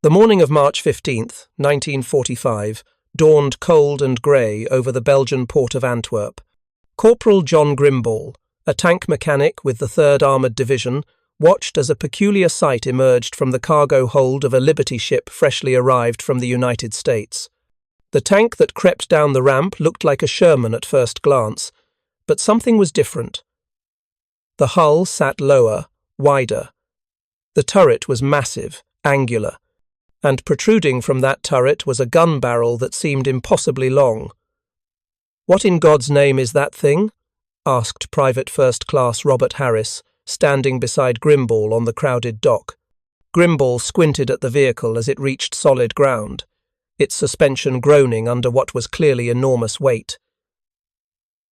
The morning of March 15th, 1945, dawned cold and grey over the Belgian port of Antwerp. Corporal John Grimball, a tank mechanic with the 3rd Armoured Division, watched as a peculiar sight emerged from the cargo hold of a Liberty ship freshly arrived from the United States. The tank that crept down the ramp looked like a Sherman at first glance, but something was different. The hull sat lower, wider. The turret was massive, angular, and protruding from that turret was a gun barrel that seemed impossibly long. "What in God's name is that thing?" asked Private First Class Robert Harris, standing beside Grimball on the crowded dock. Grimball squinted at the vehicle as it reached solid ground, its suspension groaning under what was clearly enormous weight.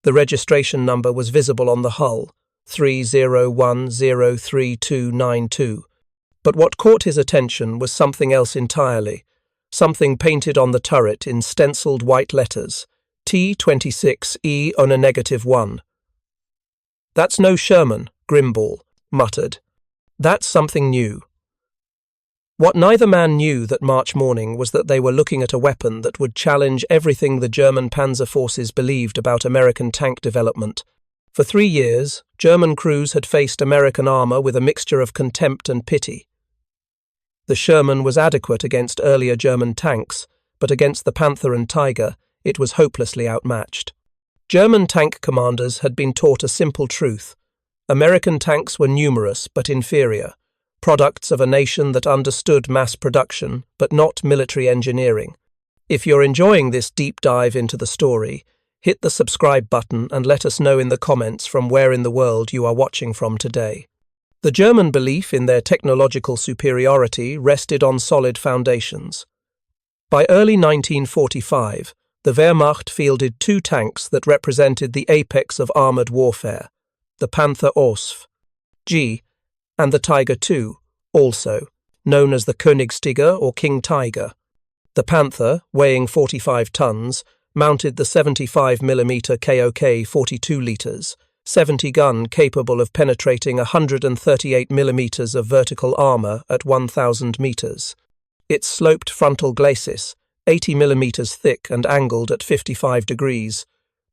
The registration number was visible on the hull, 301033292. But what caught his attention was something else entirely, something painted on the turret in stenciled white letters, T26E1. "That's no Sherman," Grimball muttered. "That's something new." What neither man knew that March morning was that they were looking at a weapon that would challenge everything the German Panzer forces believed about American tank development. For 3 years, German crews had faced American armour with a mixture of contempt and pity. The Sherman was adequate against earlier German tanks, but against the Panther and Tiger, it was hopelessly outmatched. German tank commanders had been taught a simple truth. American tanks were numerous but inferior, products of a nation that understood mass production but not military engineering. If you're enjoying this deep dive into the story, hit the subscribe button and let us know in the comments from where in the world you are watching from today. The German belief in their technological superiority rested on solid foundations. By early 1945, the Wehrmacht fielded 2 tanks that represented the apex of armoured warfare, the Panzer G and the Tiger II, also known as the Königstiger or King Tiger. The Panther, weighing 45 tons, mounted the 75mm KOK 42 litres, 70 gun capable of penetrating 138mm of vertical armour at 1,000 metres. Its sloped frontal glacis, 80mm thick and angled at 55 degrees,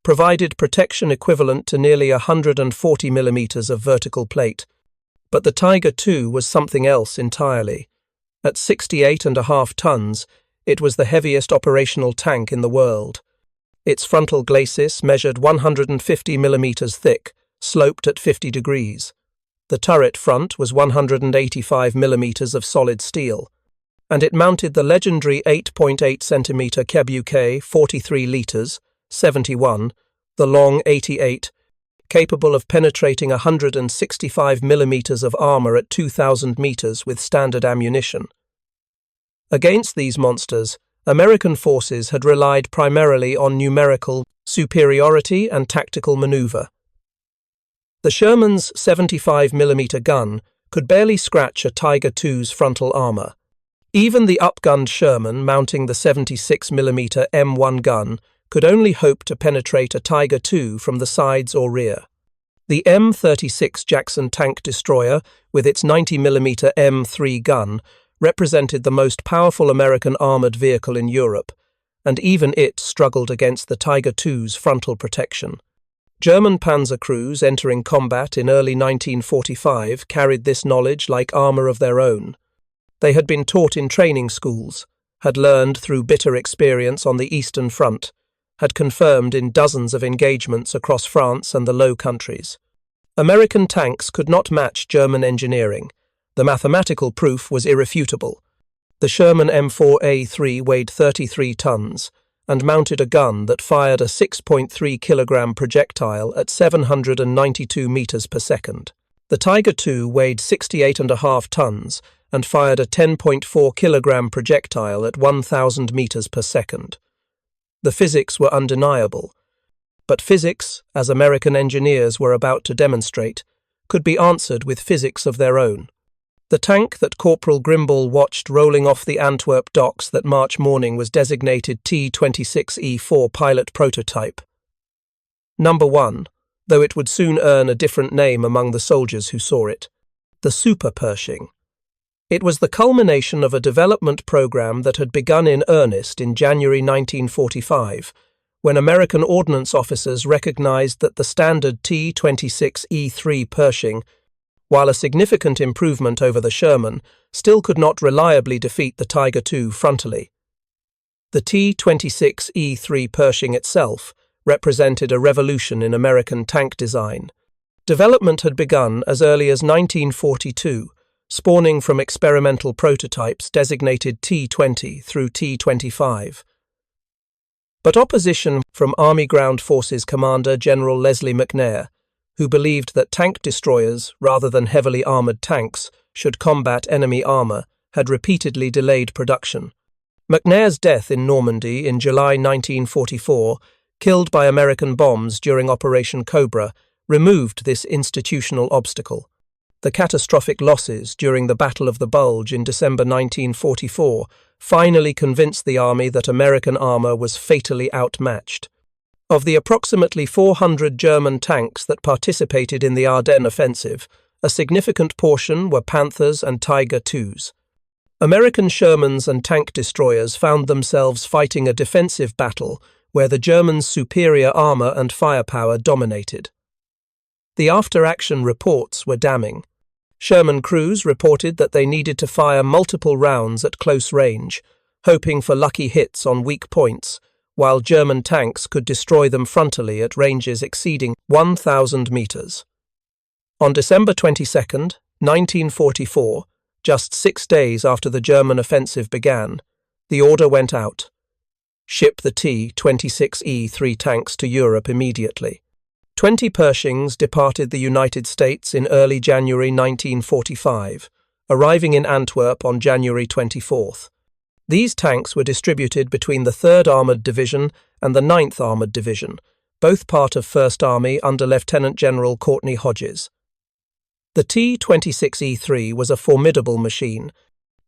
provided protection equivalent to nearly 140mm of vertical plate. But the Tiger II was something else entirely. At 68.5 tons, it was the heaviest operational tank in the world. Its frontal glacis measured 150mm thick, sloped at 50 degrees. The turret front was 185mm of solid steel, and it mounted the legendary 8.8cm KBUK 43 litres, 71, the long 88, capable of penetrating 165mm of armour at 2,000 metres with standard ammunition. Against these monsters, American forces had relied primarily on numerical superiority and tactical manoeuvre. The Sherman's 75mm gun could barely scratch a Tiger II's frontal armour. Even the upgunned Sherman mounting the 76mm M1 gun could only hope to penetrate a Tiger II from the sides or rear. The M36 Jackson tank destroyer, with its 90mm M3 gun, represented the most powerful American armoured vehicle in Europe, and even it struggled against the Tiger II's frontal protection. German panzer crews entering combat in early 1945 carried this knowledge like armour of their own. They had been taught in training schools, had learned through bitter experience on the Eastern Front, had confirmed in dozens of engagements across France and the Low Countries. American tanks could not match German engineering. The mathematical proof was irrefutable. The Sherman M4A3 weighed 33 tons and mounted a gun that fired a 6.3 kilogram projectile at 792 meters per second. The Tiger II weighed 68.5 tons and fired a 10.4 kilogram projectile at 1,000 meters per second. The physics were undeniable, but physics, as American engineers were about to demonstrate, could be answered with physics of their own. The tank that Corporal Grimball watched rolling off the Antwerp docks that March morning was designated T26E3 pilot prototype. Number 1, though it would soon earn a different name among the soldiers who saw it, the Super Pershing. It was the culmination of a development program that had begun in earnest in January 1945, when American ordnance officers recognized that the standard T26E3 Pershing, while a significant improvement over the Sherman, still could not reliably defeat the Tiger II frontally. The T26E3 Pershing itself represented a revolution in American tank design. Development had begun as early as 1942, spawning from experimental prototypes designated T20 through T25. But opposition from Army Ground Forces Commander General Leslie McNair, who believed that tank destroyers, rather than heavily armoured tanks, should combat enemy armour, had repeatedly delayed production. McNair's death in Normandy in July 1944, killed by American bombs during Operation Cobra, removed this institutional obstacle. The catastrophic losses during the Battle of the Bulge in December 1944 finally convinced the Army that American armour was fatally outmatched. Of the approximately 400 German tanks that participated in the Ardennes offensive, a significant portion were Panthers and Tiger IIs. American Shermans and tank destroyers found themselves fighting a defensive battle where the Germans' superior armour and firepower dominated. The after-action reports were damning. Sherman crews reported that they needed to fire multiple rounds at close range, hoping for lucky hits on weak points, while German tanks could destroy them frontally at ranges exceeding 1,000 meters. On December 22, 1944, just 6 days after the German offensive began, the order went out: ship the T-26E3 tanks to Europe immediately. 20 Pershings departed the United States in early January 1945, arriving in Antwerp on January 24th. These tanks were distributed between the 3rd Armoured Division and the 9th Armoured Division, both part of 1st Army under Lieutenant General Courtney Hodges. The T-26E3 was a formidable machine.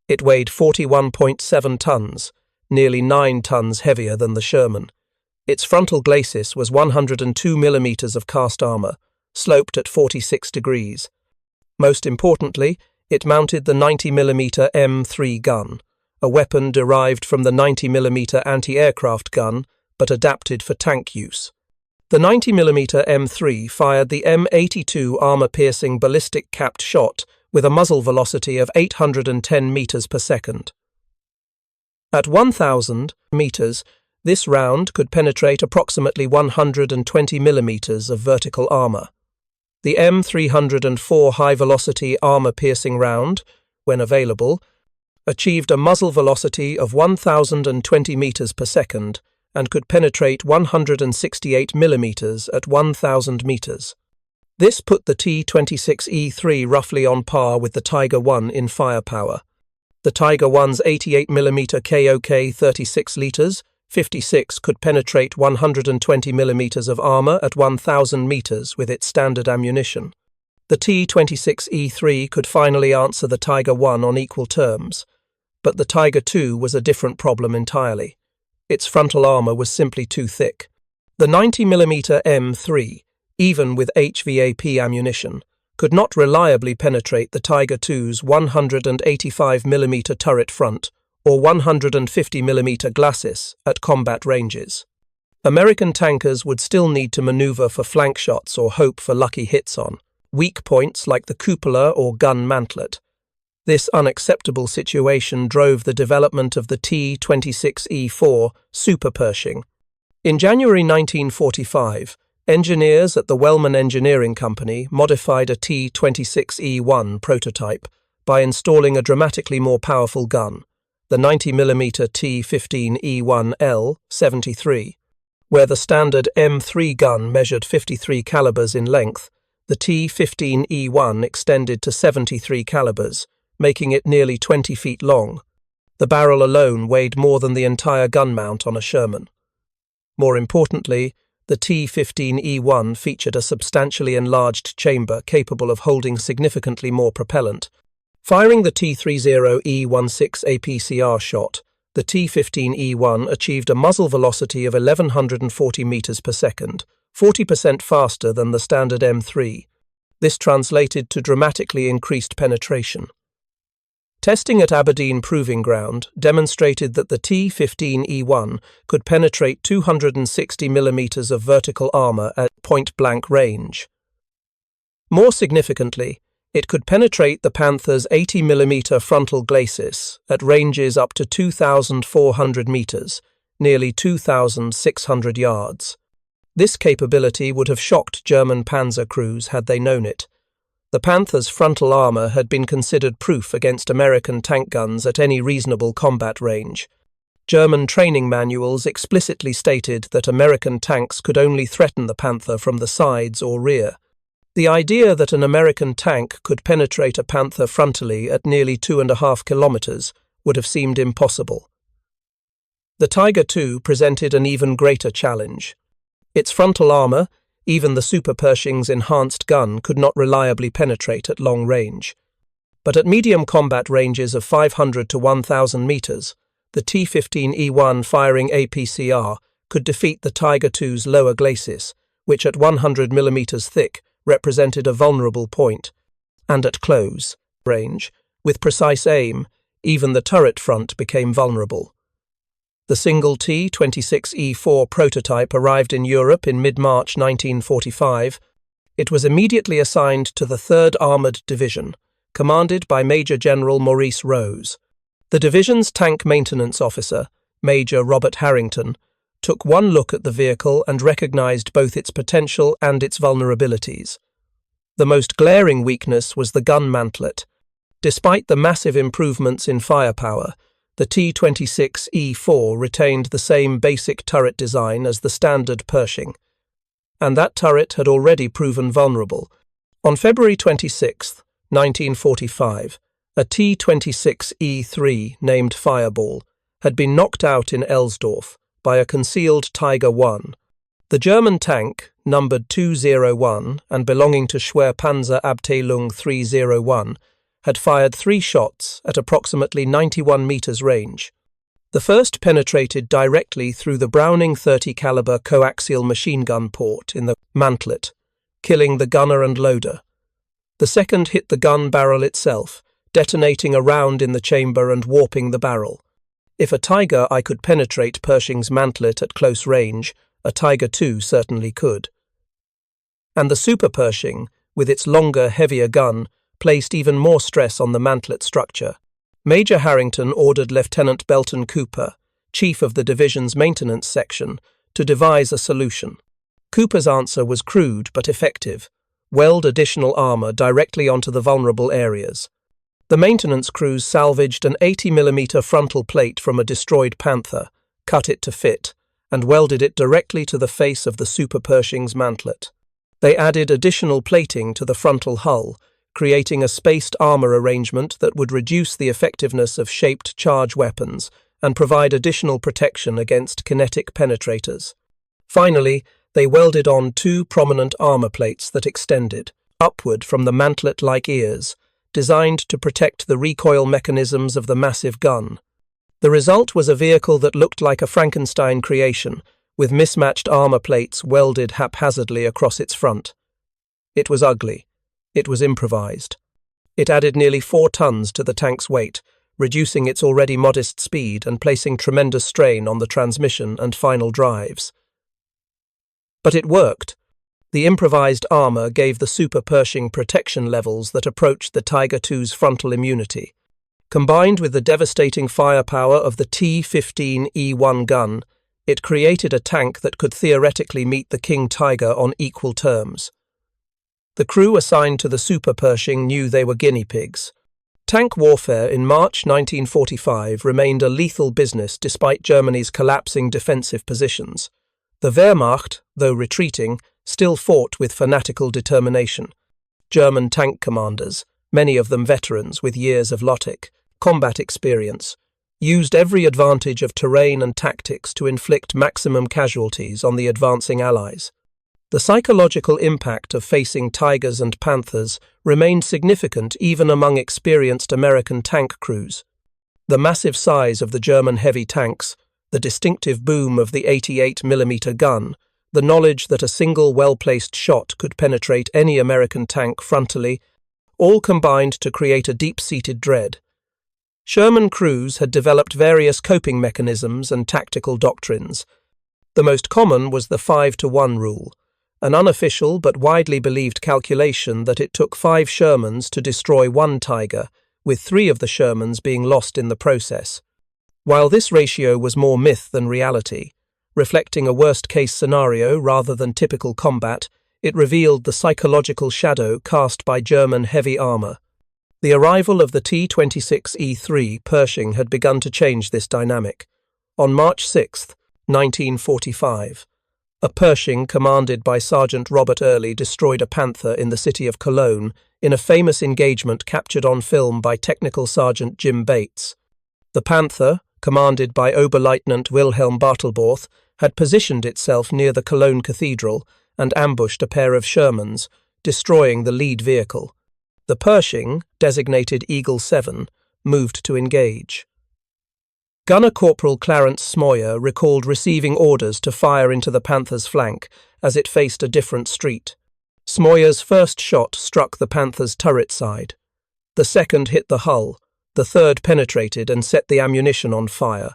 It weighed 41.7 tons, nearly 9 tons heavier than the Sherman. Its frontal glacis was 102 millimeters of cast armour, sloped at 46 degrees. Most importantly, it mounted the 90mm M3 gun, a weapon derived from the 90mm anti-aircraft gun, but adapted for tank use. The 90mm M3 fired the M82 armour-piercing ballistic capped shot with a muzzle velocity of 810 meters per second. At 1,000 meters, this round could penetrate approximately 120 millimeters of vertical armour. The M304 high-velocity armour-piercing round, when available, achieved a muzzle velocity of 1,020 meters per second and could penetrate 168 millimeters at 1,000 meters. This put the T-26E3 roughly on par with the Tiger I in firepower. The Tiger I's 88mm KOK 36 liters 56 could penetrate 120 millimeters of armour at 1,000 meters with its standard ammunition. The T-26E3 could finally answer the Tiger I on equal terms, but the Tiger II was a different problem entirely. Its frontal armour was simply too thick. The 90mm M3, even with HVAP ammunition, could not reliably penetrate the Tiger II's 185mm turret front or 150mm glacis at combat ranges. American tankers would still need to maneuver for flank shots or hope for lucky hits on weak points like the cupola or gun mantlet. This unacceptable situation drove the development of the T-26E4 Super Pershing. In January 1945, engineers at the Wellman Engineering Company modified a T-26E1 prototype by installing a dramatically more powerful gun, the 90mm T-15E1L-73. Where the standard M3 gun measured 53 calibers in length, the T-15E1 extended to 73 calibers, making it nearly 20 feet long. The barrel alone weighed more than the entire gun mount on a Sherman. More importantly, the T-15E1 featured a substantially enlarged chamber capable of holding significantly more propellant. Firing the T-30E16 APCR shot, the T-15E1 achieved a muzzle velocity of 1,140 meters per second, 40% faster than the standard M3. This translated to dramatically increased penetration. Testing at Aberdeen Proving Ground demonstrated that the T-15E1 could penetrate 260 mm of vertical armour at point-blank range. More significantly, it could penetrate the Panther's 80 mm frontal glacis at ranges up to 2,400 metres, nearly 2,600 yards. This capability would have shocked German Panzer crews had they known it. The Panther's frontal armour had been considered proof against American tank guns at any reasonable combat range. German training manuals explicitly stated that American tanks could only threaten the Panther from the sides or rear. The idea that an American tank could penetrate a Panther frontally at nearly 2.5 kilometres would have seemed impossible. The Tiger II presented an even greater challenge. Its frontal armour, even the Super Pershing's enhanced gun, could not reliably penetrate at long range. But at medium combat ranges of 500 to 1,000 metres, the T-15E1 firing APCR could defeat the Tiger II's lower glacis, which at 100 mm thick represented a vulnerable point, and at close range, with precise aim, even the turret front became vulnerable. The single T26E3 prototype arrived in Europe in mid-March 1945. It was immediately assigned to the 3rd Armoured Division, commanded by Major General Maurice Rose. The division's tank maintenance officer, Major Robert Harrington, took one look at the vehicle and recognised both its potential and its vulnerabilities. The most glaring weakness was the gun mantlet. Despite the massive improvements in firepower, the T26E3 retained the same basic turret design as the standard Pershing, and that turret had already proven vulnerable. On February 26, 1945, a T26E3 named Fireball had been knocked out in Elsdorf by a concealed Tiger I. The German tank, numbered 201 and belonging to Schwer Panzer Abteilung 301, had fired 3 shots at approximately 91 metres range. The first penetrated directly through the Browning 30 caliber coaxial machine gun port in the mantlet, killing the gunner and loader. The second hit the gun barrel itself, detonating a round in the chamber and warping the barrel. If a Tiger I could penetrate Pershing's mantlet at close range, a Tiger II certainly could. And the Super Pershing, with its longer, heavier gun, placed even more stress on the mantlet structure. Major Harrington ordered Lieutenant Belton Cooper, chief of the division's maintenance section, to devise a solution. Cooper's answer was crude but effective: weld additional armour directly onto the vulnerable areas. The maintenance crews salvaged an 80 mm frontal plate from a destroyed Panther, cut it to fit, and welded it directly to the face of the Super Pershing's mantlet. They added additional plating to the frontal hull, creating a spaced armour arrangement that would reduce the effectiveness of shaped charge weapons and provide additional protection against kinetic penetrators. Finally, they welded on 2 prominent armour plates that extended upward from the mantlet-like ears, designed to protect the recoil mechanisms of the massive gun. The result was a vehicle that looked like a Frankenstein creation, with mismatched armour plates welded haphazardly across its front. It was ugly. It was improvised. It added nearly 4 tons to the tank's weight, reducing its already modest speed and placing tremendous strain on the transmission and final drives. But it worked. The improvised armour gave the Super Pershing protection levels that approached the Tiger II's frontal immunity. Combined with the devastating firepower of the T-15E1 gun, it created a tank that could theoretically meet the King Tiger on equal terms. The crew assigned to the Super Pershing knew they were guinea pigs. Tank warfare in March 1945 remained a lethal business despite Germany's collapsing defensive positions. The Wehrmacht, though retreating, still fought with fanatical determination. German tank commanders, many of them veterans with years of Lottic combat experience, used every advantage of terrain and tactics to inflict maximum casualties on the advancing Allies. The psychological impact of facing Tigers and Panthers remained significant even among experienced American tank crews. The massive size of the German heavy tanks, the distinctive boom of the 88mm gun, the knowledge that a single well-placed shot could penetrate any American tank frontally, all combined to create a deep-seated dread. Sherman crews had developed various coping mechanisms and tactical doctrines. The most common was the 5-to-1 rule, an unofficial but widely believed calculation that it took 5 Shermans to destroy 1 Tiger, with 3 of the Shermans being lost in the process. While this ratio was more myth than reality, reflecting a worst-case scenario rather than typical combat, it revealed the psychological shadow cast by German heavy armour. The arrival of the T26E3 Pershing had begun to change this dynamic. On March 6, 1945, a Pershing commanded by Sergeant Robert Early destroyed a Panther in the city of Cologne in a famous engagement captured on film by Technical Sergeant Jim Bates. The Panther, commanded by Oberleutnant Wilhelm Bartelborth, had positioned itself near the Cologne Cathedral and ambushed a pair of Shermans, destroying the lead vehicle. The Pershing, designated Eagle 7, moved to engage. Gunner Corporal Clarence Smoyer recalled receiving orders to fire into the Panther's flank as it faced a different street. Smoyer's first shot struck the Panther's turret side. The second hit the hull. The third penetrated and set the ammunition on fire.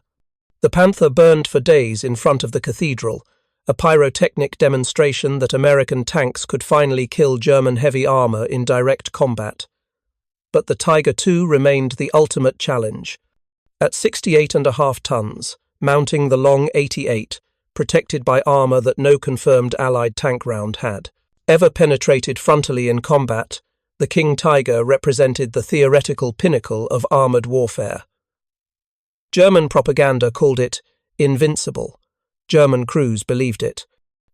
The Panther burned for days in front of the cathedral, a pyrotechnic demonstration that American tanks could finally kill German heavy armour in direct combat. But the Tiger II remained the ultimate challenge. At 68.5 tons, mounting the long 88, protected by armour that no confirmed Allied tank round had ever penetrated frontally in combat, the King Tiger represented the theoretical pinnacle of armoured warfare. German propaganda called it invincible. German crews believed it.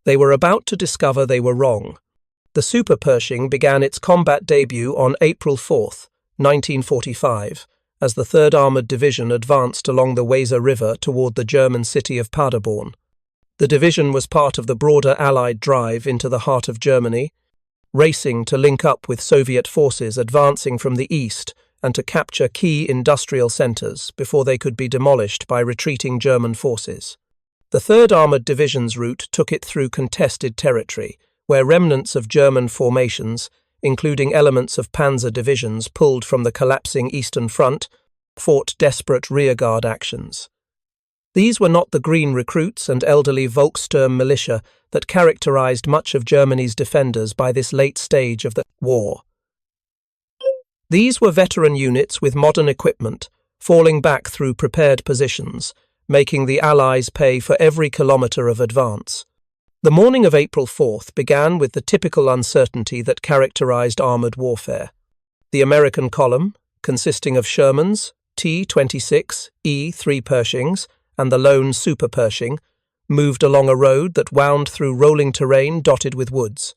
They were about to discover they were wrong. The Super Pershing began its combat debut on April 4, 1945, as the 3rd Armoured Division advanced along the Weser River toward the German city of Paderborn. The division was part of the broader Allied drive into the heart of Germany, racing to link up with Soviet forces advancing from the east and to capture key industrial centres before they could be demolished by retreating German forces. The 3rd Armoured Division's route took it through contested territory, where remnants of German formations, including elements of Panzer divisions pulled from the collapsing Eastern Front, fought desperate rearguard actions. These were not the green recruits and elderly Volkssturm militia that characterized much of Germany's defenders by this late stage of the war. These were veteran units with modern equipment, falling back through prepared positions, making the Allies pay for every kilometre of advance. The morning of April 4th began with the typical uncertainty that characterized armoured warfare. The American column, consisting of Shermans, T26E3 Pershings, and the lone Super Pershing, moved along a road that wound through rolling terrain dotted with woods.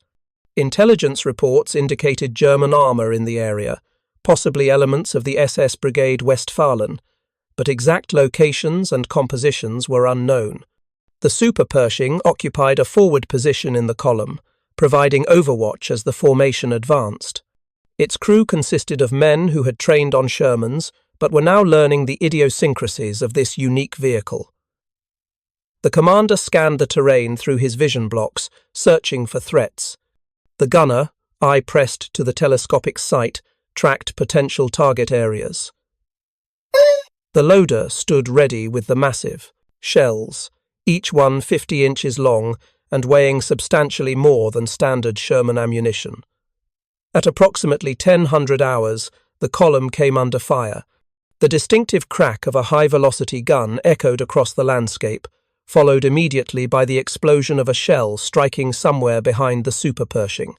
Intelligence reports indicated German armour in the area, possibly elements of the SS Brigade Westphalen, but exact locations and compositions were unknown. The Super Pershing occupied a forward position in the column, providing overwatch as the formation advanced. Its crew consisted of men who had trained on Shermans, but were now learning the idiosyncrasies of this unique vehicle. The commander scanned the terrain through his vision blocks, searching for threats. The gunner, eye pressed to the telescopic sight, tracked potential target areas. The loader stood ready with the massive shells, each one 50 inches long and weighing substantially more than standard Sherman ammunition. At approximately 1000 hours, the column came under fire. The distinctive crack of a high-velocity gun echoed across the landscape, followed immediately by the explosion of a shell striking somewhere behind the Super Pershing.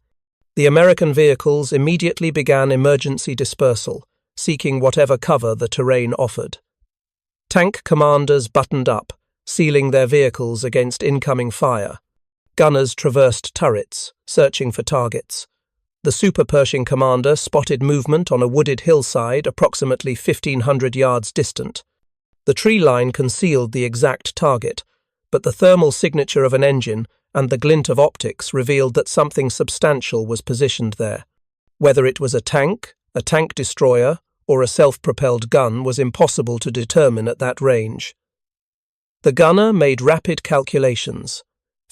The American vehicles immediately began emergency dispersal, seeking whatever cover the terrain offered. Tank commanders buttoned up, sealing their vehicles against incoming fire. Gunners traversed turrets, searching for targets. The Super Pershing commander spotted movement on a wooded hillside approximately 1,500 yards distant. The tree line concealed the exact target, but the thermal signature of an engine and the glint of optics revealed that something substantial was positioned there. Whether it was a tank destroyer, or a self-propelled gun was impossible to determine at that range. The gunner made rapid calculations.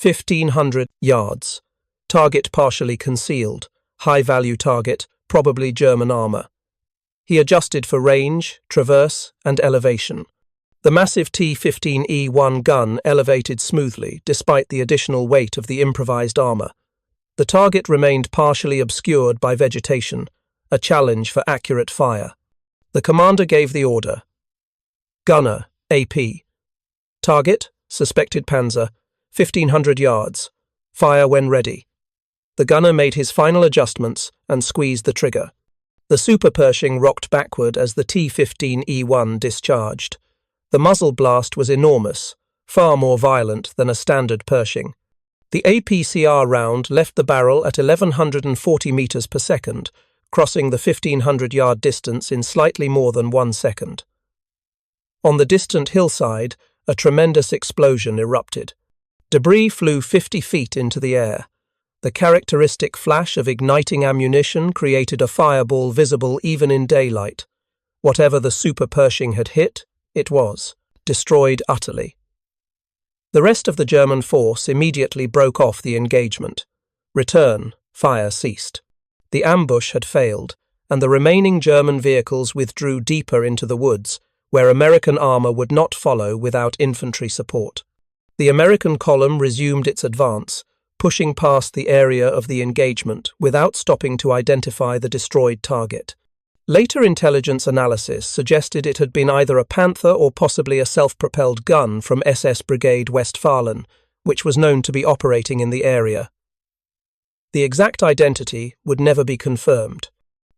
1,500 yards. Target partially concealed. High-value target, probably German armour. He adjusted for range, traverse, and elevation. The massive T-15E1 gun elevated smoothly, despite the additional weight of the improvised armor. The target remained partially obscured by vegetation, a challenge for accurate fire. The commander gave the order. Gunner, AP. Target, suspected Panzer, 1,500 yards. Fire when ready. The gunner made his final adjustments and squeezed the trigger. The Super Pershing rocked backward as the T-15E1 discharged. The muzzle blast was enormous, far more violent than a standard Pershing. The APCR round left the barrel at 1,140 meters per second, crossing the 1,500-yard distance in slightly more than 1 second. On the distant hillside, a tremendous explosion erupted. Debris flew 50 feet into the air. The characteristic flash of igniting ammunition created a fireball visible even in daylight. Whatever the Super Pershing had hit, it was destroyed utterly. The rest of the German force immediately broke off the engagement. Fire ceased. The ambush had failed, and the remaining German vehicles withdrew deeper into the woods, where American armor would not follow without infantry support. The American column resumed its advance, pushing past the area of the engagement without stopping to identify the destroyed target. Later intelligence analysis suggested it had been either a Panther or possibly a self-propelled gun from SS Brigade Westfalen, which was known to be operating in the area. The exact identity would never be confirmed,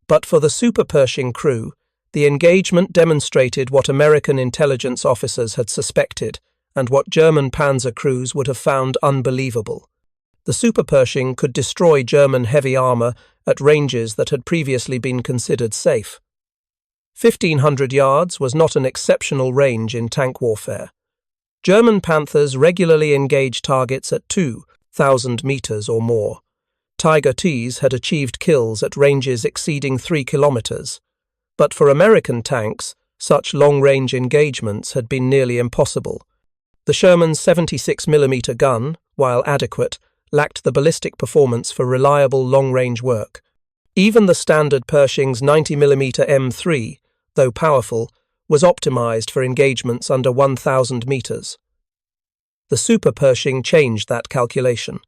but for the Super Pershing crew, the engagement demonstrated what American intelligence officers had suspected and what German Panzer crews would have found unbelievable. The Super Pershing could destroy German heavy armor at ranges that had previously been considered safe. 1,500 yards was not an exceptional range in tank warfare. German Panthers regularly engaged targets at 2,000 meters or more. Tiger IIs had achieved kills at ranges exceeding 3 kilometers. But for American tanks, such long-range engagements had been nearly impossible. The Sherman's 76mm gun, while adequate, lacked the ballistic performance for reliable long-range work. Even the standard Pershing's 90mm M3, though powerful, was optimized for engagements under 1,000 meters. The Super Pershing changed that calculation.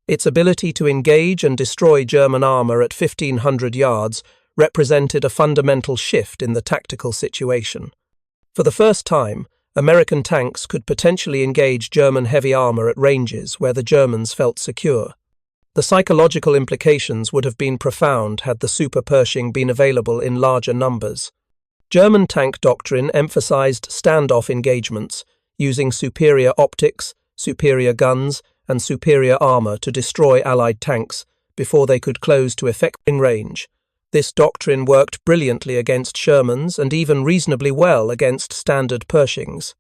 Its ability to engage and destroy German armor at 1,500 yards represented a fundamental shift in the tactical situation. For the first time, American tanks could potentially engage German heavy armor at ranges where the Germans felt secure. The psychological implications would have been profound had the Super Pershing been available in larger numbers. German tank doctrine emphasized standoff engagements, using superior optics, superior guns, and superior armor to destroy Allied tanks before they could close to effective range. This doctrine worked brilliantly against Shermans and even reasonably well against standard Pershings.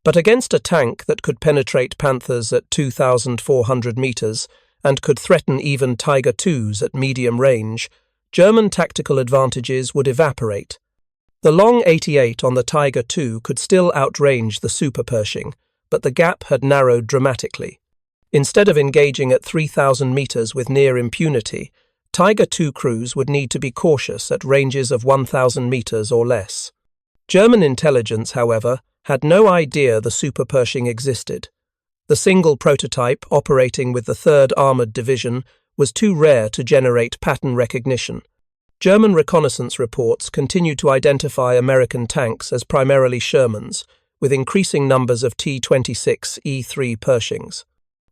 But against a tank that could penetrate Panthers at 2,400 meters and could threaten even Tiger IIs at medium range, German tactical advantages would evaporate. The long 88 on the Tiger II could still outrange the Super Pershing, but the gap had narrowed dramatically. Instead of engaging at 3,000 meters with near impunity, Tiger II crews would need to be cautious at ranges of 1,000 meters or less. German intelligence, however, had no idea the Super Pershing existed. The single prototype operating with the 3rd Armoured Division was too rare to generate pattern recognition. German reconnaissance reports continued to identify American tanks as primarily Shermans, with increasing numbers of T26E3 Pershings.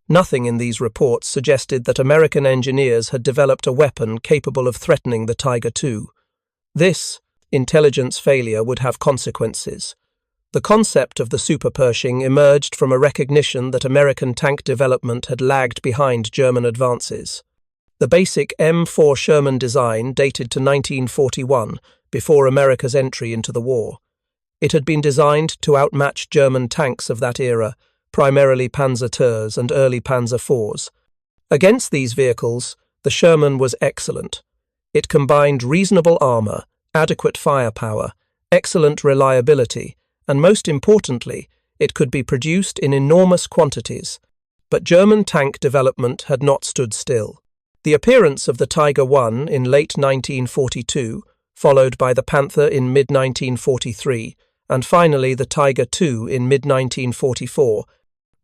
Nothing in these reports suggested that American engineers had developed a weapon capable of threatening the Tiger II. This intelligence failure would have consequences. The concept of the Super Pershing emerged from a recognition that American tank development had lagged behind German advances. The basic M4 Sherman design dated to 1941, before America's entry into the war. It had been designed to outmatch German tanks of that era, primarily Panzer IIs and early Panzer IVs. Against these vehicles, the Sherman was excellent. It combined reasonable armor, adequate firepower, excellent reliability, and most importantly, it could be produced in enormous quantities. But German tank development had not stood still. The appearance of the Tiger I in late 1942, followed by the Panther in mid-1943, and finally the Tiger II in mid-1944,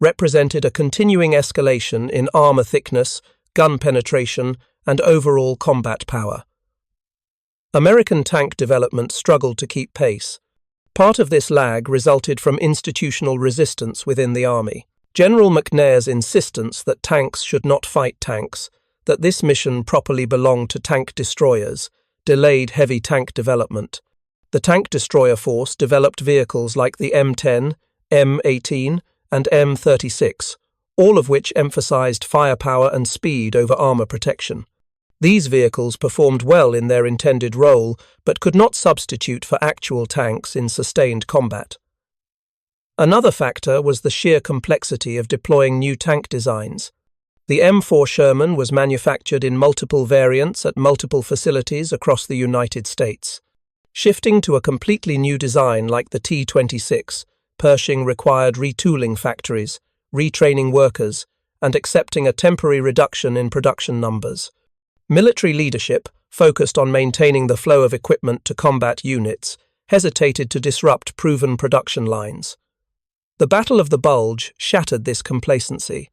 represented a continuing escalation in armor thickness, gun penetration, and overall combat power. American tank development struggled to keep pace. Part of this lag resulted from institutional resistance within the army. General McNair's insistence that tanks should not fight tanks, that this mission properly belonged to tank destroyers, delayed heavy tank development. The tank destroyer force developed vehicles like the M10, M18, and M36, all of which emphasized firepower and speed over armor protection. These vehicles performed well in their intended role, but could not substitute for actual tanks in sustained combat. Another factor was the sheer complexity of deploying new tank designs. The M4 Sherman was manufactured in multiple variants at multiple facilities across the United States. Shifting to a completely new design like the T26, Pershing required retooling factories, retraining workers, and accepting a temporary reduction in production numbers. Military leadership, focused on maintaining the flow of equipment to combat units, hesitated to disrupt proven production lines. The Battle of the Bulge shattered this complacency.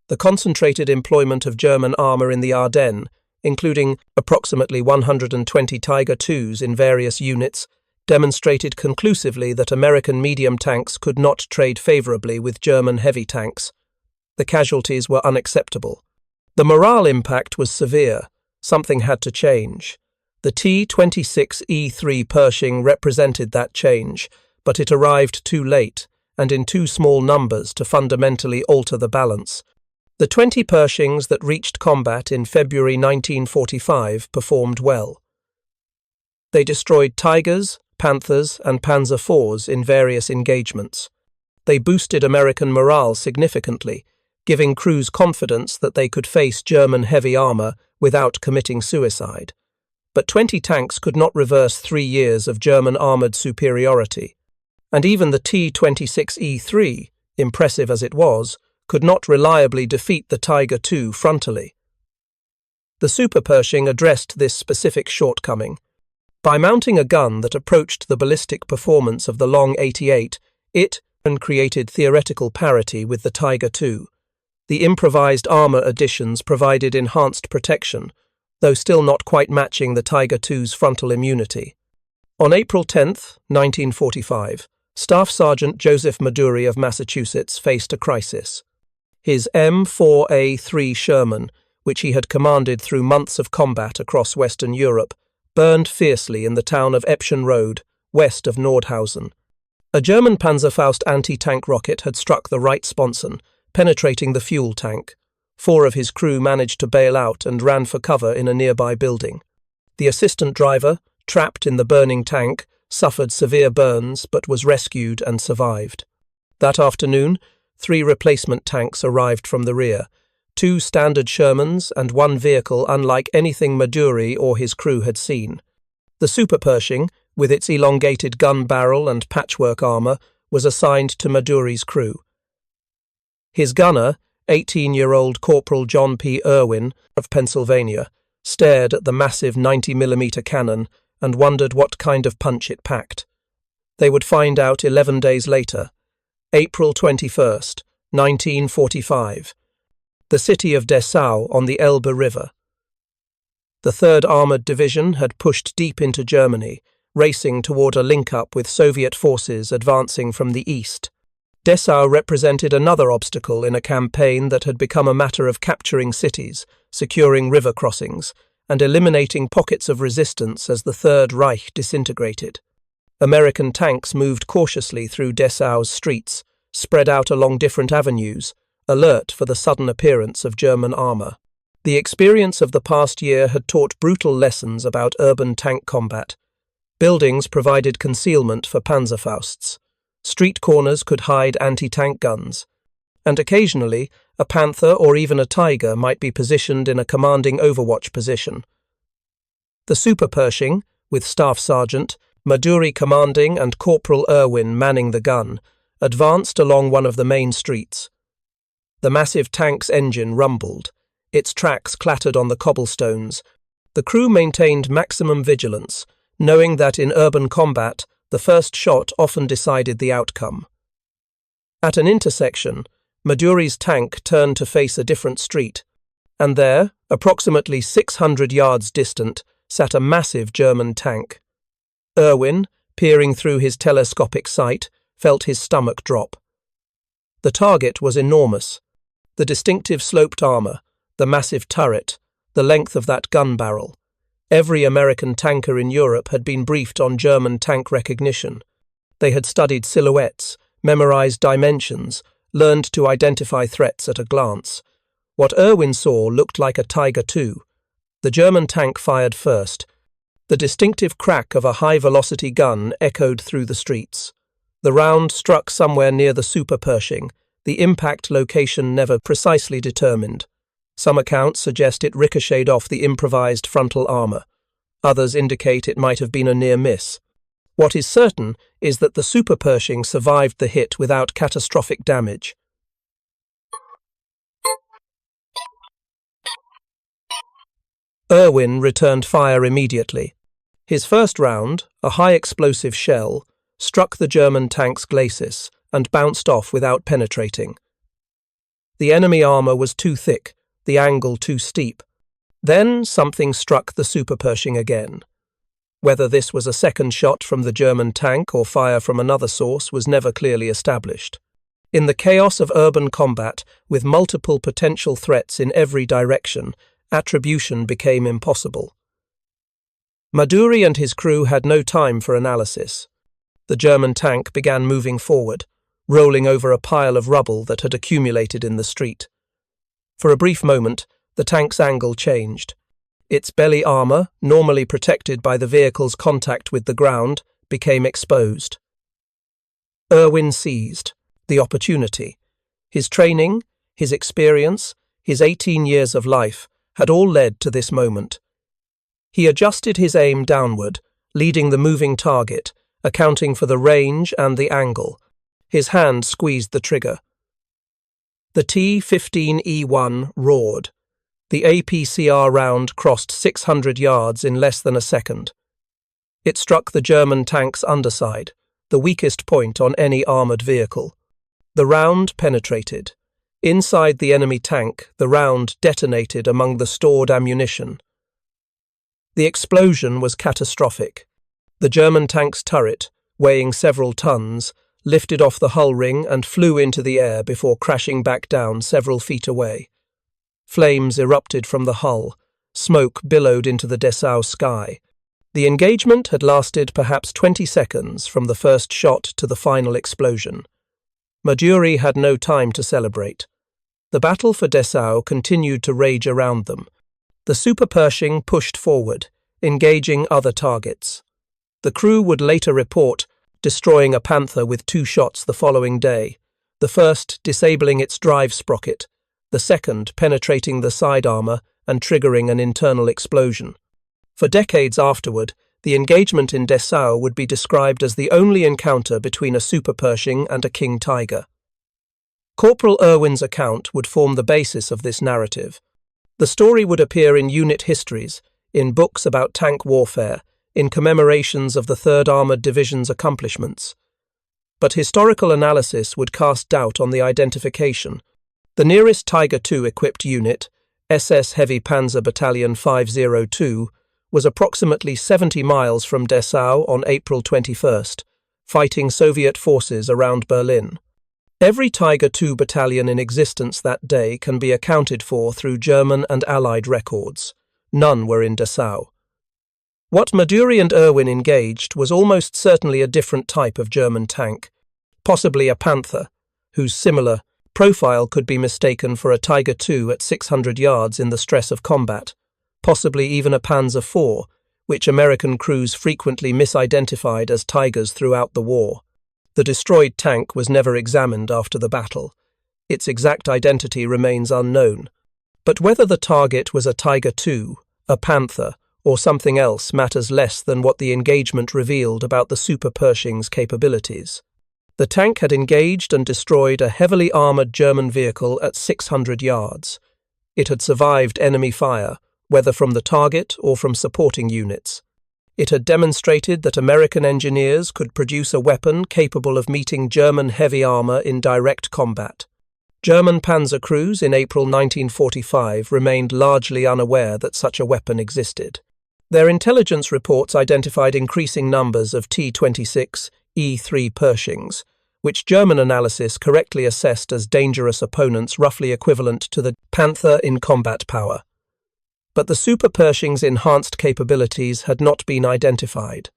The concentrated employment of German armor in the Ardennes, including approximately 120 Tiger IIs in various units, demonstrated conclusively that American medium tanks could not trade favorably with German heavy tanks. The casualties were unacceptable. The morale impact was severe. Something had to change. The T26E3 Pershing represented that change, but it arrived too late and in too small numbers to fundamentally alter the balance. The 20 Pershings that reached combat in February 1945 performed well. They destroyed Tigers, Panthers, and Panzer IVs in various engagements. They boosted American morale significantly, giving crews confidence that they could face German heavy armor without committing suicide. But 20 tanks could not reverse 3 years of German armored superiority. And even the T26E3, impressive as it was, could not reliably defeat the Tiger II frontally. The Super Pershing addressed this specific shortcoming. By mounting a gun that approached the ballistic performance of the Long 88, it created theoretical parity with the Tiger II. The improvised armor additions provided enhanced protection, though still not quite matching the Tiger II's frontal immunity. On April 10, 1945, Staff Sergeant Joseph Maduri of Massachusetts faced a crisis. His M4A3 Sherman, which he had commanded through months of combat across Western Europe, burned fiercely in the town of Epschen Road, west of Nordhausen. A German Panzerfaust anti-tank rocket had struck the right sponson, penetrating the fuel tank. 4 of his crew managed to bail out and ran for cover in a nearby building. The assistant driver, trapped in the burning tank, suffered severe burns but was rescued and survived. That afternoon, 3 replacement tanks arrived from the rear, 2 standard Shermans and 1 vehicle unlike anything Maduri or his crew had seen. The Super Pershing, with its elongated gun barrel and patchwork armor, was assigned to Maduri's crew. His gunner, 18-year-old Corporal John P. Irwin of Pennsylvania, stared at the massive 90mm cannon and wondered what kind of punch it packed. They would find out 11 days later, April 21st, 1945, the city of Dessau on the Elbe River. The 3rd Armoured Division had pushed deep into Germany, racing toward a link-up with Soviet forces advancing from the east. Dessau represented another obstacle in a campaign that had become a matter of capturing cities, securing river crossings, and eliminating pockets of resistance as the Third Reich disintegrated. American tanks moved cautiously through Dessau's streets, spread out along different avenues, alert for the sudden appearance of German armor. The experience of the past year had taught brutal lessons about urban tank combat. Buildings provided concealment for Panzerfausts. Street corners could hide anti-tank guns. And occasionally, a Panther or even a Tiger might be positioned in a commanding overwatch position. The Super Pershing, with Staff Sergeant Maduri commanding and Corporal Irwin manning the gun, advanced along one of the main streets. The massive tank's engine rumbled. Its tracks clattered on the cobblestones. The crew maintained maximum vigilance, knowing that in urban combat, the first shot often decided the outcome. At an intersection, Maduri's tank turned to face a different street, and there, approximately 600 yards distant, sat a massive German tank. Erwin, peering through his telescopic sight, felt his stomach drop. The target was enormous. The distinctive sloped armor, the massive turret, the length of that gun barrel. Every American tanker in Europe had been briefed on German tank recognition. They had studied silhouettes, memorized dimensions, learned to identify threats at a glance. What Erwin saw looked like a Tiger II. The German tank fired first. The distinctive crack of a high-velocity gun echoed through the streets. The round struck somewhere near the Super Pershing, the impact location never precisely determined. Some accounts suggest it ricocheted off the improvised frontal armor. Others indicate it might have been a near miss. What is certain is that the Super Pershing survived the hit without catastrophic damage. Erwin returned fire immediately. His first round, a high-explosive shell, struck the German tank's glacis and bounced off without penetrating. The enemy armor was too thick, the angle too steep. Then something struck the Super Pershing again. Whether this was a second shot from the German tank or fire from another source was never clearly established. In the chaos of urban combat, with multiple potential threats in every direction, attribution became impossible. Maduri and his crew had no time for analysis. The German tank began moving forward, rolling over a pile of rubble that had accumulated in the street. For a brief moment, the tank's angle changed. Its belly armor, normally protected by the vehicle's contact with the ground, became exposed. Erwin seized the opportunity. His training, his experience, his 18 years of life had all led to this moment. He adjusted his aim downward, leading the moving target, accounting for the range and the angle. His hand squeezed the trigger. The T-15E1 roared. The APCR round crossed 600 yards in less than a second. It struck the German tank's underside, the weakest point on any armoured vehicle. The round penetrated. Inside the enemy tank, the round detonated among the stored ammunition. The explosion was catastrophic. The German tank's turret, weighing several tons, lifted off the hull ring and flew into the air before crashing back down several feet away. Flames erupted from the hull. Smoke billowed into the Dessau sky. The engagement had lasted perhaps 20 seconds from the first shot to the final explosion. Maduri had no time to celebrate. The battle for Dessau continued to rage around them. The Super Pershing pushed forward, engaging other targets. The crew would later report destroying a Panzer with 2 shots the following day, the first disabling its drive sprocket, the second penetrating the side armor and triggering an internal explosion. For decades afterward, the engagement in Dessau would be described as the only encounter between a Super Pershing and a King Tiger. Corporal Erwin's account would form the basis of this narrative. The story would appear in unit histories, in books about tank warfare, in commemorations of the 3rd Armoured Division's accomplishments. But historical analysis would cast doubt on the identification. The nearest Tiger II-equipped unit, SS Heavy Panzer Battalion 502, was approximately 70 miles from Dessau on April 21st, fighting Soviet forces around Berlin. Every Tiger II battalion in existence that day can be accounted for through German and Allied records. None were in Dessau. What Maduri and Erwin engaged was almost certainly a different type of German tank, possibly a Panzer, whose similar profile could be mistaken for a Tiger II at 600 yards in the stress of combat, possibly even a Panzer IV, which American crews frequently misidentified as Tigers throughout the war. The destroyed tank was never examined after the battle. Its exact identity remains unknown. But whether the target was a Tiger II, a Panzer, or something else matters less than what the engagement revealed about the Super Pershing's capabilities. The tank had engaged and destroyed a heavily armoured German vehicle at 600 yards. It had survived enemy fire, whether from the target or from supporting units. It had demonstrated that American engineers could produce a weapon capable of meeting German heavy armor in direct combat. German Panzer crews in April 1945 remained largely unaware that such a weapon existed. Their intelligence reports identified increasing numbers of T26E3 Pershings, which German analysis correctly assessed as dangerous opponents roughly equivalent to the Panther in combat power. But the Super Pershing's enhanced capabilities had not been identified.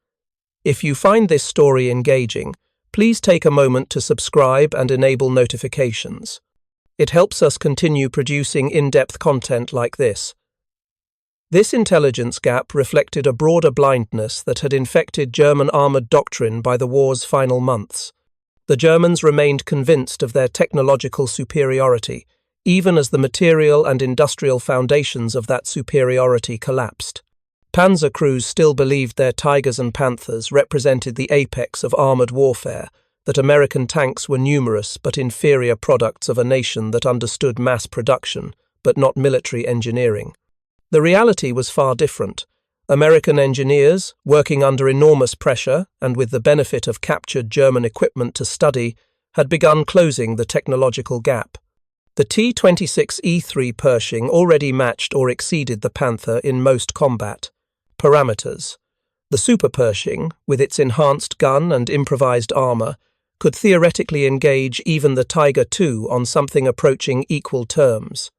If you find this story engaging, please take a moment to subscribe and enable notifications. It helps us continue producing in-depth content like this. This intelligence gap reflected a broader blindness that had infected German armoured doctrine by the war's final months. The Germans remained convinced of their technological superiority, even as the material and industrial foundations of that superiority collapsed. Panzer crews still believed their Tigers and Panthers represented the apex of armoured warfare, that American tanks were numerous but inferior products of a nation that understood mass production, but not military engineering. The reality was far different. American engineers, working under enormous pressure and with the benefit of captured German equipment to study, had begun closing the technological gap. The T26E3 Pershing already matched or exceeded the Panther in most combat parameters. The Super Pershing, with its enhanced gun and improvised armor, could theoretically engage even the Tiger II on something approaching equal terms.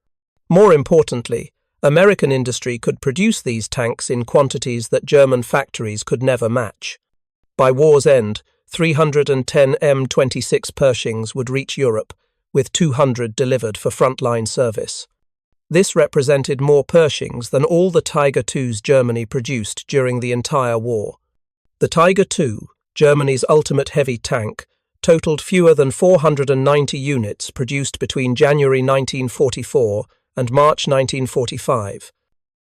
More importantly, American industry could produce these tanks in quantities that German factories could never match. By war's end, 310 M26 Pershings would reach Europe, with 200 delivered for frontline service. This represented more Pershings than all the Tiger IIs Germany produced during the entire war. The Tiger II, Germany's ultimate heavy tank, totaled fewer than 490 units produced between January 1944 and March 1945.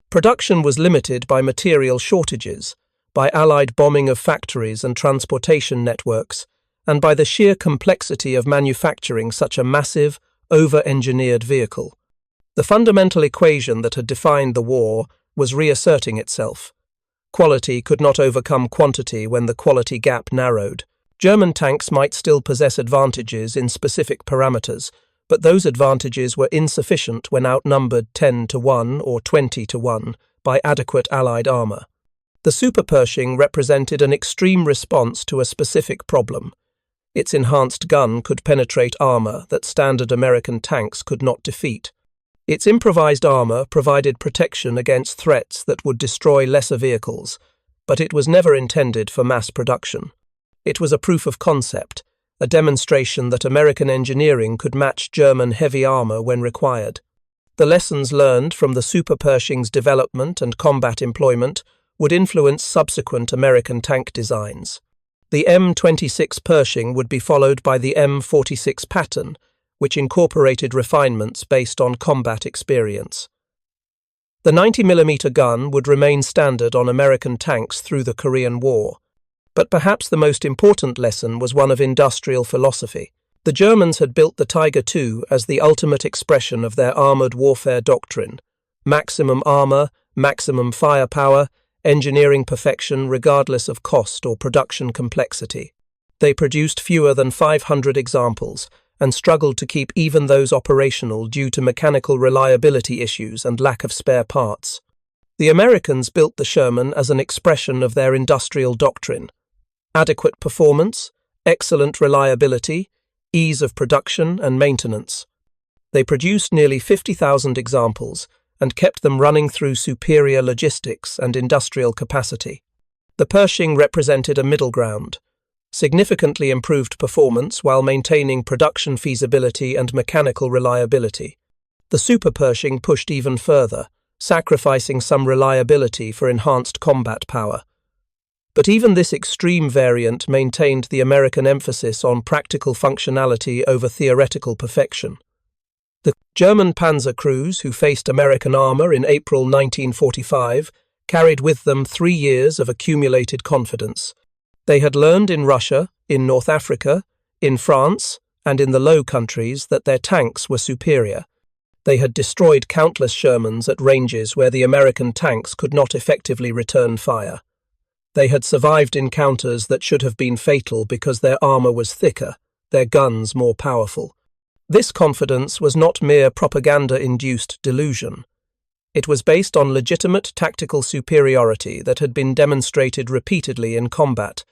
Production was limited by material shortages, by Allied bombing of factories and transportation networks, and by the sheer complexity of manufacturing such a massive, over-engineered vehicle. The fundamental equation that had defined the war was reasserting itself. Quality could not overcome quantity when the quality gap narrowed. German tanks might still possess advantages in specific parameters, but those advantages were insufficient when outnumbered 10-1 or 20-1 by adequate Allied armour. The Super Pershing represented an extreme response to a specific problem. Its enhanced gun could penetrate armour that standard American tanks could not defeat. Its improvised armour provided protection against threats that would destroy lesser vehicles, but it was never intended for mass production. It was a proof of concept, a demonstration that American engineering could match German heavy armour when required. The lessons learned from the Super Pershing's development and combat employment would influence subsequent American tank designs. The M26 Pershing would be followed by the M46 Patton, which incorporated refinements based on combat experience. The 90mm gun would remain standard on American tanks through the Korean War. But perhaps the most important lesson was one of industrial philosophy. The Germans had built the Tiger II as the ultimate expression of their armoured warfare doctrine. Maximum armour, maximum firepower, engineering perfection regardless of cost or production complexity. They produced fewer than 500 examples and struggled to keep even those operational due to mechanical reliability issues and lack of spare parts. The Americans built the Sherman as an expression of their industrial doctrine. Adequate performance, excellent reliability, ease of production and maintenance. They produced nearly 50,000 examples and kept them running through superior logistics and industrial capacity. The Pershing represented a middle ground, significantly improved performance while maintaining production feasibility and mechanical reliability. The Super Pershing pushed even further, sacrificing some reliability for enhanced combat power. But even this extreme variant maintained the American emphasis on practical functionality over theoretical perfection. The German Panzer crews who faced American armour in April 1945 carried with them 3 years of accumulated confidence. They had learned in Russia, in North Africa, in France, and in the Low Countries that their tanks were superior. They had destroyed countless Shermans at ranges where the American tanks could not effectively return fire. They had survived encounters that should have been fatal because their armor was thicker, their guns more powerful. This confidence was not mere propaganda-induced delusion. It was based on legitimate tactical superiority that had been demonstrated repeatedly in combat.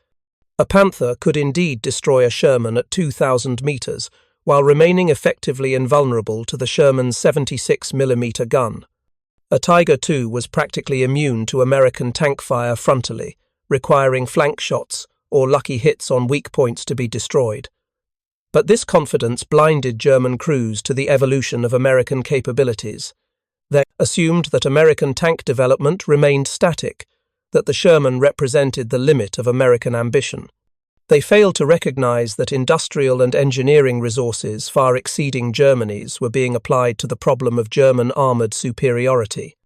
A Panther could indeed destroy a Sherman at 2,000 meters, while remaining effectively invulnerable to the Sherman's 76mm gun. A Tiger II was practically immune to American tank fire frontally, requiring flank shots or lucky hits on weak points to be destroyed. But this confidence blinded German crews to the evolution of American capabilities. They assumed that American tank development remained static, that the Sherman represented the limit of American ambition. They failed to recognize that industrial and engineering resources far exceeding Germany's were being applied to the problem of German armored superiority.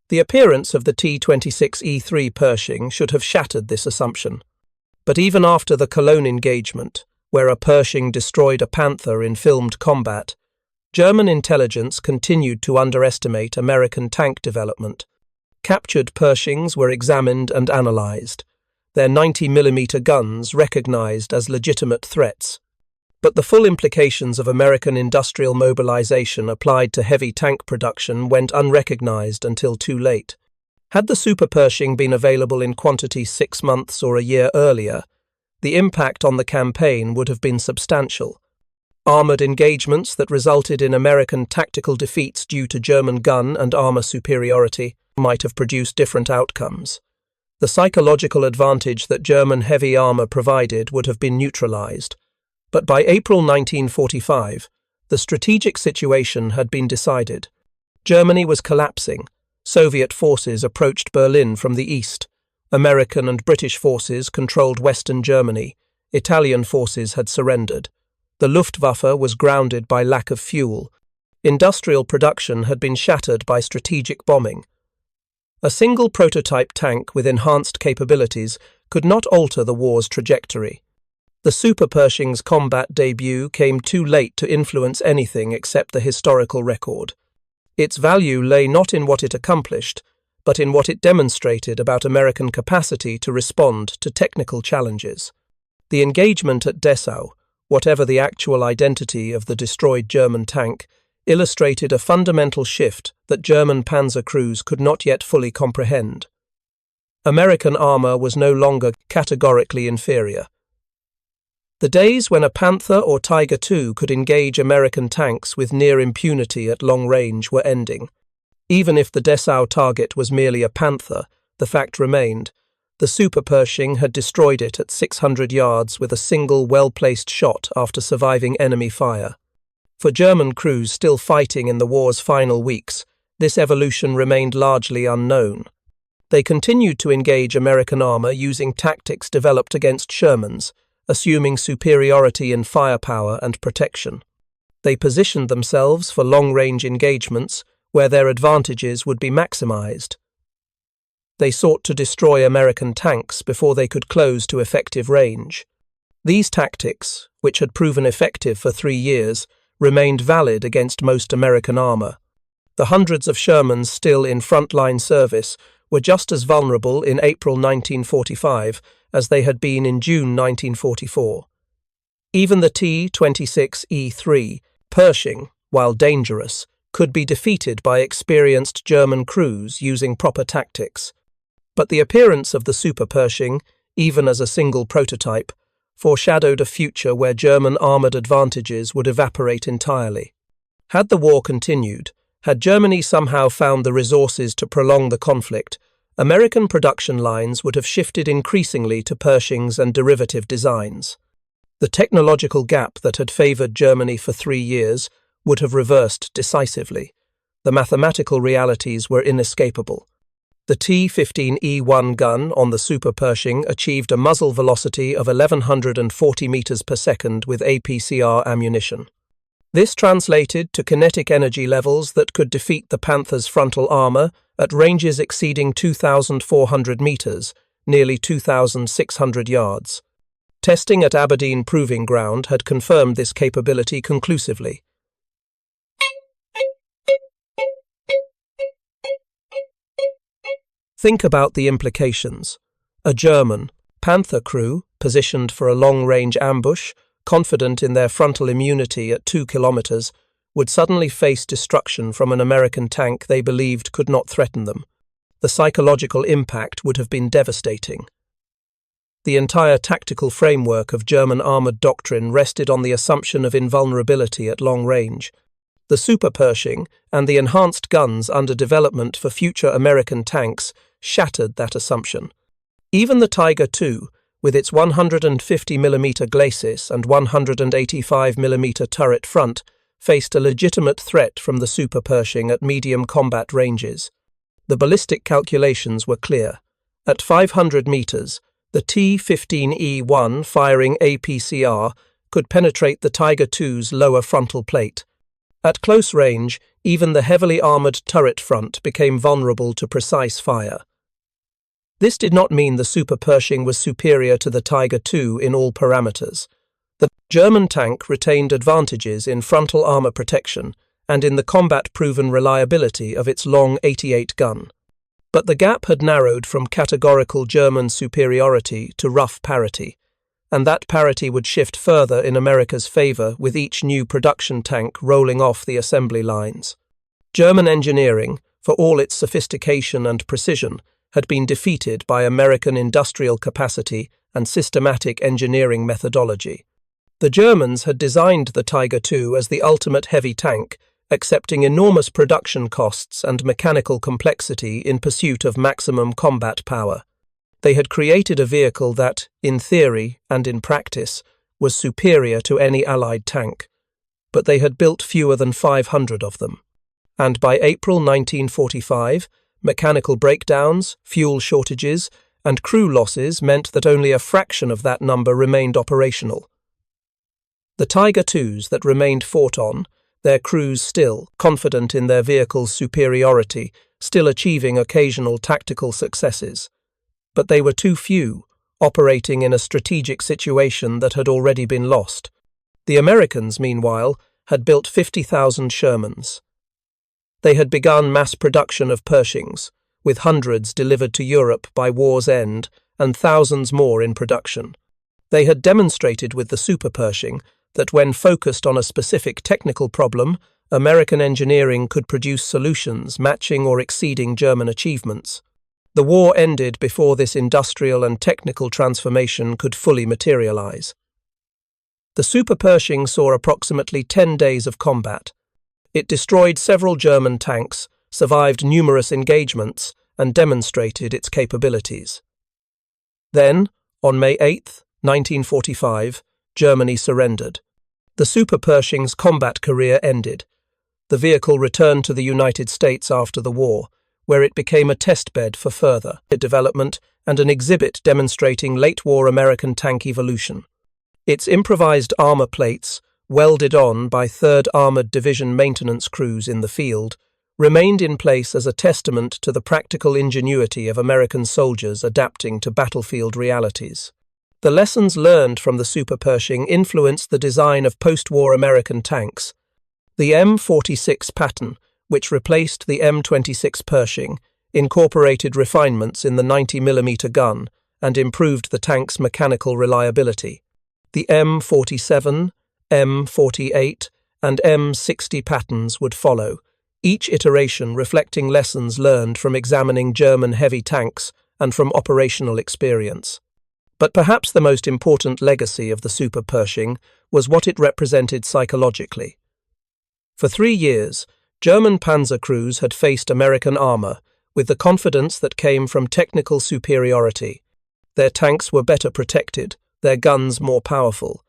The appearance of the T26E3 Pershing should have shattered this assumption. But even after the Cologne engagement, where a Pershing destroyed a Panther in filmed combat, German intelligence continued to underestimate American tank development. Captured Pershings were examined and analyzed, their 90mm guns recognized as legitimate threats. But the full implications of American industrial mobilization applied to heavy tank production went unrecognized until too late. Had the Super Pershing been available in quantity 6 months or a year earlier, the impact on the campaign would have been substantial. Armored engagements that resulted in American tactical defeats due to German gun and armor superiority might have produced different outcomes. The psychological advantage that German heavy armor provided would have been neutralized. But by April 1945, the strategic situation had been decided. Germany was collapsing. Soviet forces approached Berlin from the east. American and British forces controlled Western Germany. Italian forces had surrendered. The Luftwaffe was grounded by lack of fuel. Industrial production had been shattered by strategic bombing. A single prototype tank with enhanced capabilities could not alter the war's trajectory. The Super Pershing's combat debut came too late to influence anything except the historical record. Its value lay not in what it accomplished, but in what it demonstrated about American capacity to respond to technical challenges. The engagement at Dessau, whatever the actual identity of the destroyed German tank, illustrated a fundamental shift that German Panzer crews could not yet fully comprehend. American armor was no longer categorically inferior. The days when a Panther or Tiger II could engage American tanks with near impunity at long range were ending. Even if the Dessau target was merely a Panther, the fact remained. The Super Pershing had destroyed it at 600 yards with a single well-placed shot after surviving enemy fire. For German crews still fighting in the war's final weeks, this evolution remained largely unknown. They continued to engage American armor using tactics developed against Shermans, assuming superiority in firepower and protection. They positioned themselves for long-range engagements where their advantages would be maximized. They sought to destroy American tanks before they could close to effective range. These tactics, which had proven effective for 3 years, remained valid against most American armor. The hundreds of Shermans still in frontline service were just as vulnerable in April 1945 as they had been in June 1944. Even the T26E3 Pershing, while dangerous, could be defeated by experienced German crews using proper tactics. But the appearance of the Super Pershing, even as a single prototype, foreshadowed a future where German armoured advantages would evaporate entirely. Had the war continued, had Germany somehow found the resources to prolong the conflict, American production lines would have shifted increasingly to Pershings and derivative designs. The technological gap that had favoured Germany for 3 years would have reversed decisively. The mathematical realities were inescapable. The T-15E1 gun on the Super Pershing achieved a muzzle velocity of 1,140 meters per second with APCR ammunition. This translated to kinetic energy levels that could defeat the Panther's frontal armor at ranges exceeding 2,400 meters, nearly 2,600 yards. Testing at Aberdeen Proving Ground had confirmed this capability conclusively. Think about the implications. A German Panzer crew, positioned for a long-range ambush, confident in their frontal immunity at 2 kilometers, would suddenly face destruction from an American tank they believed could not threaten them. The psychological impact would have been devastating. The entire tactical framework of German armoured doctrine rested on the assumption of invulnerability at long range. The Super Pershing and the enhanced guns under development for future American tanks shattered that assumption. Even the Tiger II, with its 150mm glacis and 185mm turret front, faced a legitimate threat from the Super Pershing at medium combat ranges. The ballistic calculations were clear. At 500 meters, the T-15E1 firing APCR could penetrate the Tiger II's lower frontal plate. At close range, even the heavily armoured turret front became vulnerable to precise fire. This did not mean the Super Pershing was superior to the Tiger II in all parameters. The German tank retained advantages in frontal armour protection and in the combat-proven reliability of its long 88 gun. But the gap had narrowed from categorical German superiority to rough parity, and that parity would shift further in America's favour with each new production tank rolling off the assembly lines. German engineering, for all its sophistication and precision, had been defeated by American industrial capacity and systematic engineering methodology. The Germans had designed the Tiger II as the ultimate heavy tank, accepting enormous production costs and mechanical complexity in pursuit of maximum combat power. They had created a vehicle that, in theory and in practice, was superior to any Allied tank, but they had built fewer than 500 of them. And by April 1945, mechanical breakdowns, fuel shortages, and crew losses meant that only a fraction of that number remained operational. The Tiger IIs that remained fought on, their crews still, confident in their vehicle's superiority, still achieving occasional tactical successes. But they were too few, operating in a strategic situation that had already been lost. The Americans, meanwhile, had built 50,000 Shermans. They had begun mass production of Pershings, with hundreds delivered to Europe by war's end and thousands more in production. They had demonstrated with the Super Pershing that when focused on a specific technical problem, American engineering could produce solutions matching or exceeding German achievements. The war ended before this industrial and technical transformation could fully materialize. The Super Pershing saw approximately 10 days of combat. It destroyed several German tanks, survived numerous engagements, and demonstrated its capabilities. Then, on May 8, 1945, Germany surrendered. The Super Pershing's combat career ended. The vehicle returned to the United States after the war, where it became a testbed for further development and an exhibit demonstrating late-war American tank evolution. Its improvised armor plates, welded on by 3rd Armored Division maintenance crews in the field, remained in place as a testament to the practical ingenuity of American soldiers adapting to battlefield realities. The lessons learned from the Super Pershing influenced the design of post-war American tanks. The M46 pattern, which replaced the M26 Pershing, incorporated refinements in the 90mm gun and improved the tank's mechanical reliability. The M47, M48, and M60 patterns would follow, each iteration reflecting lessons learned from examining German heavy tanks and from operational experience. But perhaps the most important legacy of the Super Pershing was what it represented psychologically. For 3 years, German Panzer crews had faced American armor with the confidence that came from technical superiority. Their tanks were better protected, their guns more powerful.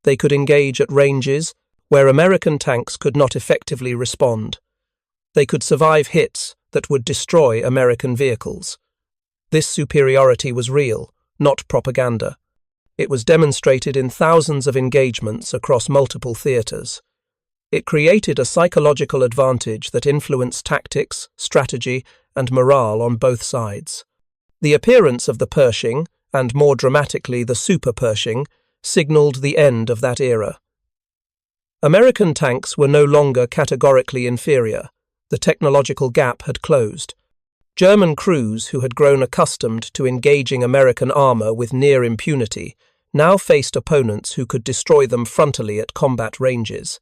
They could engage at ranges where American tanks could not effectively respond. They could survive hits that would destroy American vehicles. This superiority was real, not propaganda. It was demonstrated in thousands of engagements across multiple theaters. It created a psychological advantage that influenced tactics, strategy, and morale on both sides. The appearance of the Pershing, and more dramatically the Super Pershing, signaled the end of that era. American tanks were no longer categorically inferior. The technological gap had closed. German crews, who had grown accustomed to engaging American armor with near impunity, now faced opponents who could destroy them frontally at combat ranges.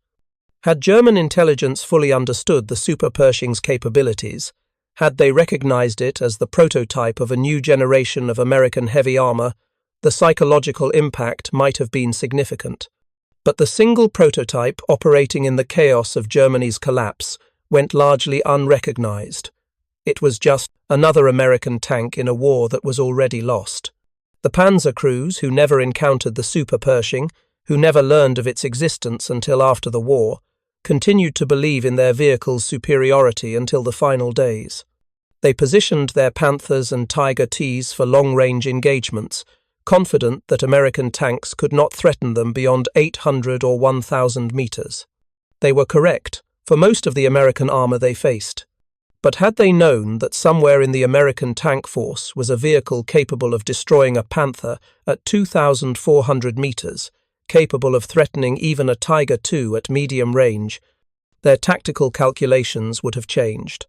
Had German intelligence fully understood the Super Pershing's capabilities, had they recognized it as the prototype of a new generation of American heavy armor, the psychological impact might have been significant. But the single prototype operating in the chaos of Germany's collapse went largely unrecognized. It was just another American tank in a war that was already lost. The Panzer crews, who never encountered the Super Pershing, who never learned of its existence until after the war, continued to believe in their vehicle's superiority until the final days. They positioned their Panthers and Tiger Ts for long-range engagements, confident that American tanks could not threaten them beyond 800 or 1,000 meters. They were correct for most of the American armor they faced. But had they known that somewhere in the American tank force was a vehicle capable of destroying a Panther at 2,400 meters, capable of threatening even a Tiger II at medium range, their tactical calculations would have changed.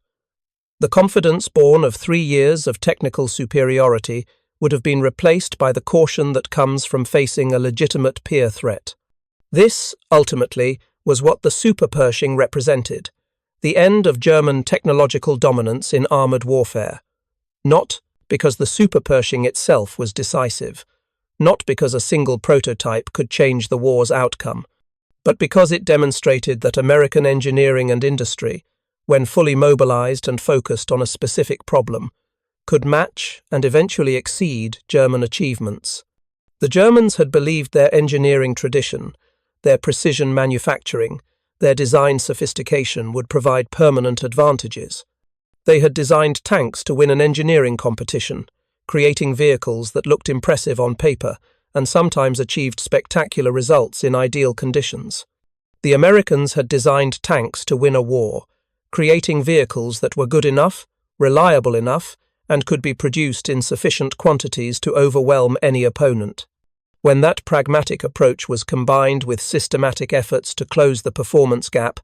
The confidence born of 3 years of technical superiority would have been replaced by the caution that comes from facing a legitimate peer threat. This, ultimately, was what the Super Pershing represented: the end of German technological dominance in armoured warfare. Not because the Super Pershing itself was decisive, not because a single prototype could change the war's outcome, but because it demonstrated that American engineering and industry, when fully mobilized and focused on a specific problem, could match and eventually exceed German achievements. The Germans had believed their engineering tradition, their precision manufacturing, their design sophistication would provide permanent advantages. They had designed tanks to win an engineering competition, creating vehicles that looked impressive on paper and sometimes achieved spectacular results in ideal conditions. The Americans had designed tanks to win a war, creating vehicles that were good enough, reliable enough, and could be produced in sufficient quantities to overwhelm any opponent. When that pragmatic approach was combined with systematic efforts to close the performance gap,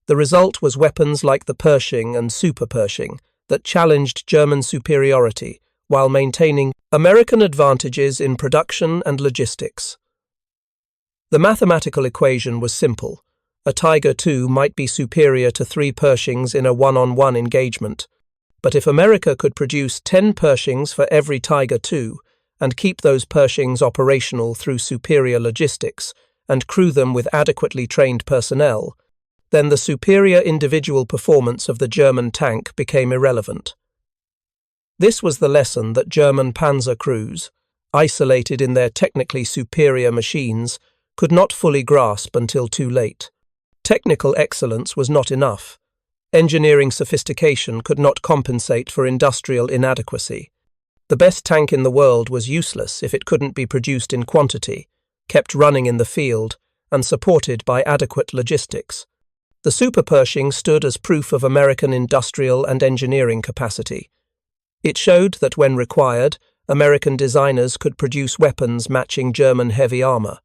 the result was weapons like the Pershing and Super Pershing that challenged German superiority while maintaining American advantages in production and logistics. The mathematical equation was simple. A Tiger II might be superior to 3 Pershings in a one-on-one engagement, but if America could produce 10 Pershings for every Tiger II and keep those Pershings operational through superior logistics and crew them with adequately trained personnel, then the superior individual performance of the German tank became irrelevant. This was the lesson that German Panzer crews, isolated in their technically superior machines, could not fully grasp until too late. Technical excellence was not enough. Engineering sophistication could not compensate for industrial inadequacy. The best tank in the world was useless if it couldn't be produced in quantity, kept running in the field, and supported by adequate logistics. The Super Pershing stood as proof of American industrial and engineering capacity. It showed that when required, American designers could produce weapons matching German heavy armor.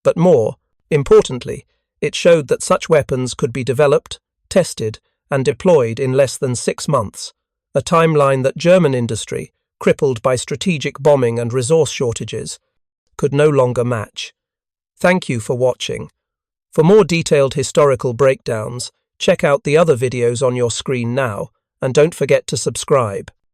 But more importantly, it showed that such weapons could be developed, tested, and deployed in less than 6 months, a timeline that German industry, crippled by strategic bombing and resource shortages, could no longer match. Thank you for watching. For more detailed historical breakdowns, check out the other videos on your screen now, and don't forget to subscribe.